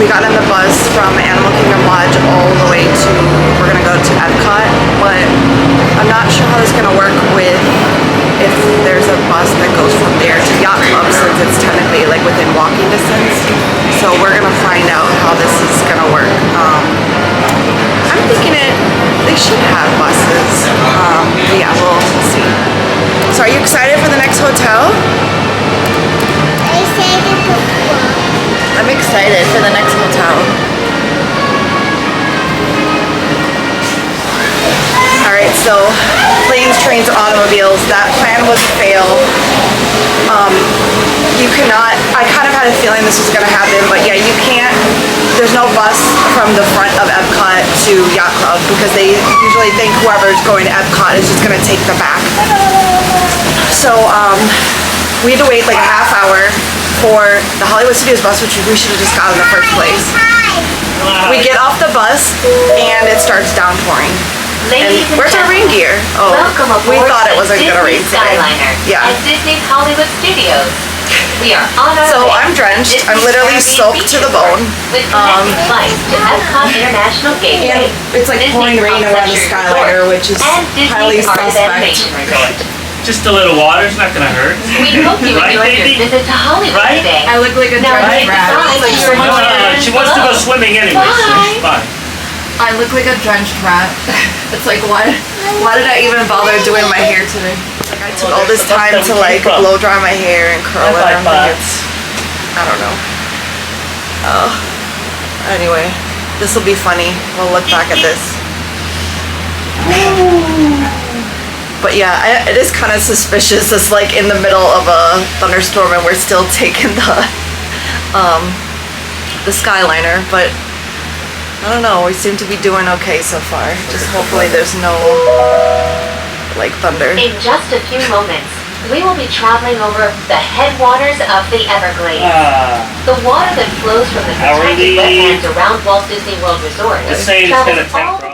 we got on the bus from Animal Kingdom Lodge all the way to, we're gonna go to Epcot, but I'm not sure how this is gonna work with if there's a bus that goes from there to Yacht Club, since it's technically like within walking distance. So we're gonna find out how this is gonna work. I'm thinking they should have buses. Yeah, we'll see. So are you excited for the next hotel? I'm excited for the next hotel. Alright, so planes, trains, or automobiles, that plan was a fail. You cannot, I kind of had a feeling this was going to happen, but yeah, you can't, there's no bus from the front of Epcot to Yacht Club, because they usually think whoever's going to Epcot is just going to take the back. So we had to wait like a half hour for the Hollywood Studios bus, which we should have just got in the first place. We get off the bus and it starts downpouring. And where's our rain gear? Oh, we thought it wasn't gonna rain today. Skyliner yeah. At Disney's Hollywood Studios. We are on our So way. I'm drenched. I'm literally soaked to the bone. With connecting flights to Epcot International Gateway. And it's like pouring rain around the Skyliner, which is highly suspect. Just a little water's not gonna hurt. We hope you enjoyed your visit to Hollywood today. I look like a drenched rat. She wants to go swimming anyway, so she's fine. I look like a drenched rat. It's like, why did I even bother doing my hair today? Like, I took all this time to like blow dry my hair and curl it. I don't know. Anyway, this will be funny. We'll look back at this. But yeah, it is kind of suspicious. It's like in the middle of a thunderstorm and we're still taking the Skyliner, but I don't know, we seem to be doing okay so far. Just hopefully there's no like thunder. In just a few moments, we will be traveling over the headwaters of the Everglades. The water that flows from the protected wetlands around Walt Disney World Resort Let's say it's gonna temper.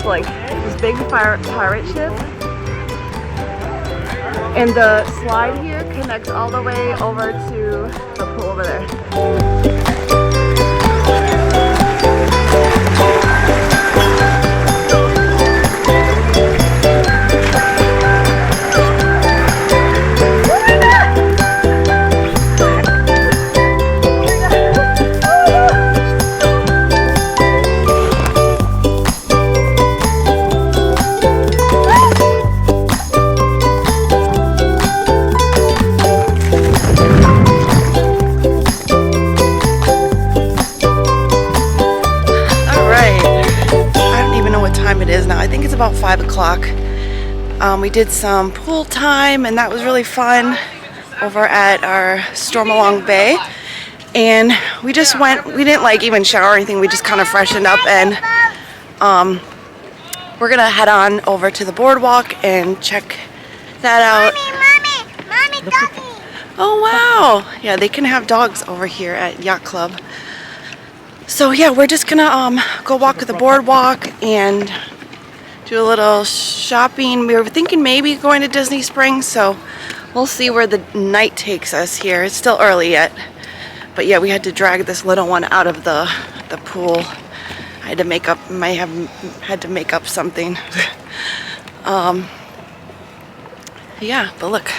Like this big pirate ship, and the slide here connects all the way over to the pool over there. About 5 o'clock. We did some pool time and that was really fun over at our Stormalong Bay, and we just went, we didn't like even shower or anything, we just kind of freshened up, and we're gonna head on over to the Boardwalk and check that out. Mommy, doggy. Oh wow, yeah, they can have dogs over here at Yacht Club. So yeah, we're just gonna go walk the Boardwalk and do a little shopping. We were thinking maybe going to Disney Springs, so we'll see where the night takes us here. It's still early yet, But yeah, we had to drag this little one out of the pool. I had to make up, had to make up something. Yeah, but look.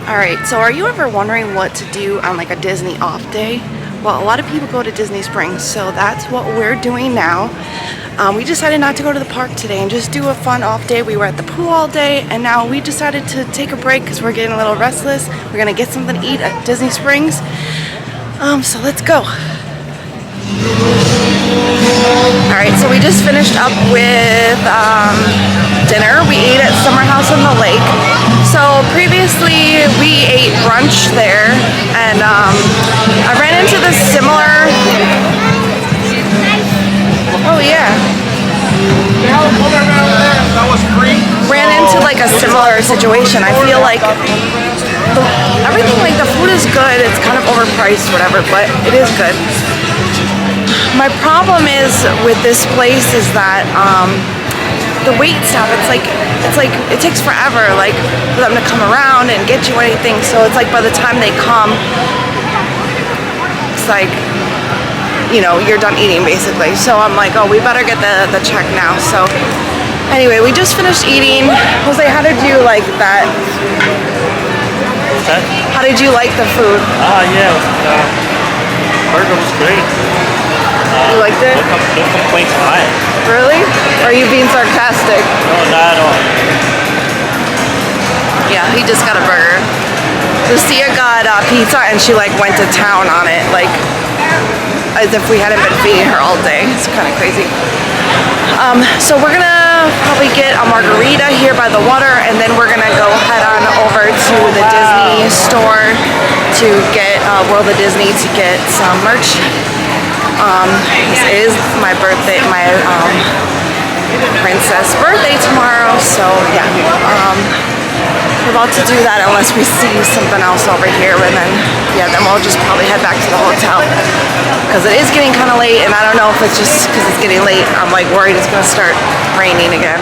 Alright, so are you ever wondering what to do on like a Disney off day? Well, a lot of people go to Disney Springs, so that's what we're doing now. We decided not to go to the park today and just do a fun off day. We were at the pool all day, and now we decided to take a break because we're getting a little restless. We're gonna get something to eat at Disney Springs. So let's go. Alright, so we just finished up with dinner. We ate at Summer House on the Lake. So previously we ate brunch there, and I ran into this similar... Oh yeah. Ran into like a similar situation. I feel like everything, like the food is good. It's kind of overpriced, whatever, but it is good. My problem is with this place is that the wait staff, it's like it takes forever, like for them to come around and get you anything. So it's like by the time they come, it's like, you know, you're done eating basically. So I'm like, oh, we better get the check now. So anyway, we just finished eating. Jose, how did you like that? What's that? How did you like the food? Yeah, burger was great. You liked it? No complaints on it. Really? Or are you being sarcastic? No, not at all. Yeah, he just got a burger. Lucia got pizza and she like went to town on it, like as if we hadn't been feeding her all day. It's kind of crazy. So we're gonna probably get a margarita here by the water, and then we're gonna go head on over to the Disney store to get World of Disney to get some merch. This is my birthday, my princess birthday tomorrow, so yeah, we're about to do that unless we see something else over here, and then yeah, then we'll just probably head back to the hotel because it is getting kind of late, and I don't know if it's just because it's getting late, I'm like worried it's gonna start raining again.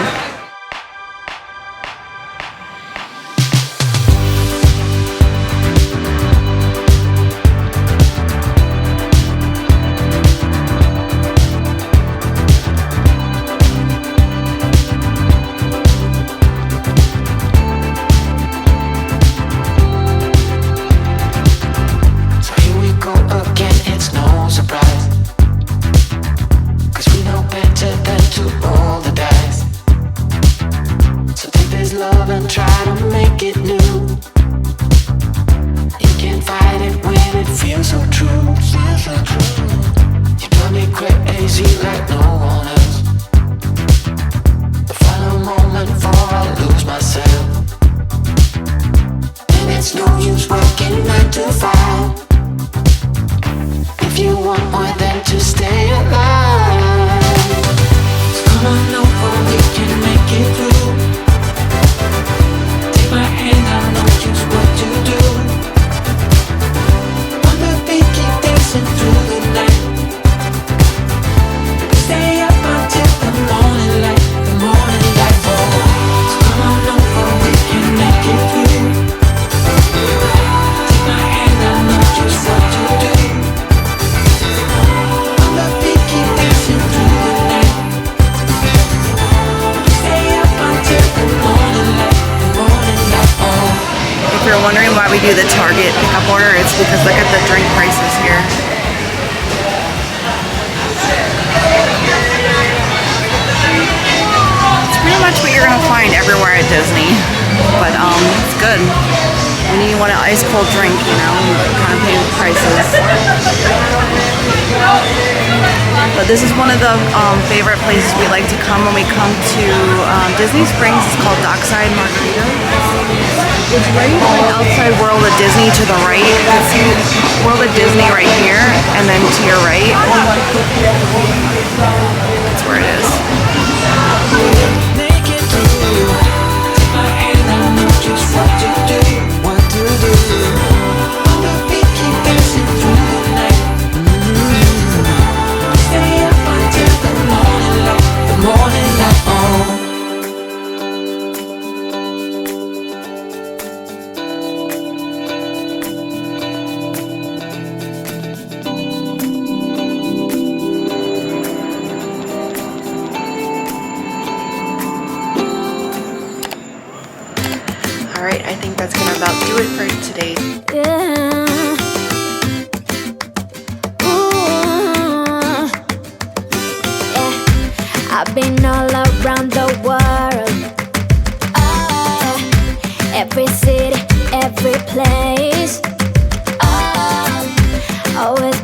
Wondering why we do the Target pickup order, it's because look at the drink prices here. It's pretty much what you're gonna find everywhere at Disney, but it's good. When you want an ice cold drink, you know, you kind of pay the prices. But this is one of the favorite places we like to come when we come to Disney Springs. It's called Dockside Margarita. It's right outside World of Disney to the right. You can see World of Disney right here, and then to your right. That's where it is. Alright, I think that's gonna about do it for today. I've been all around the world, every city, every place, always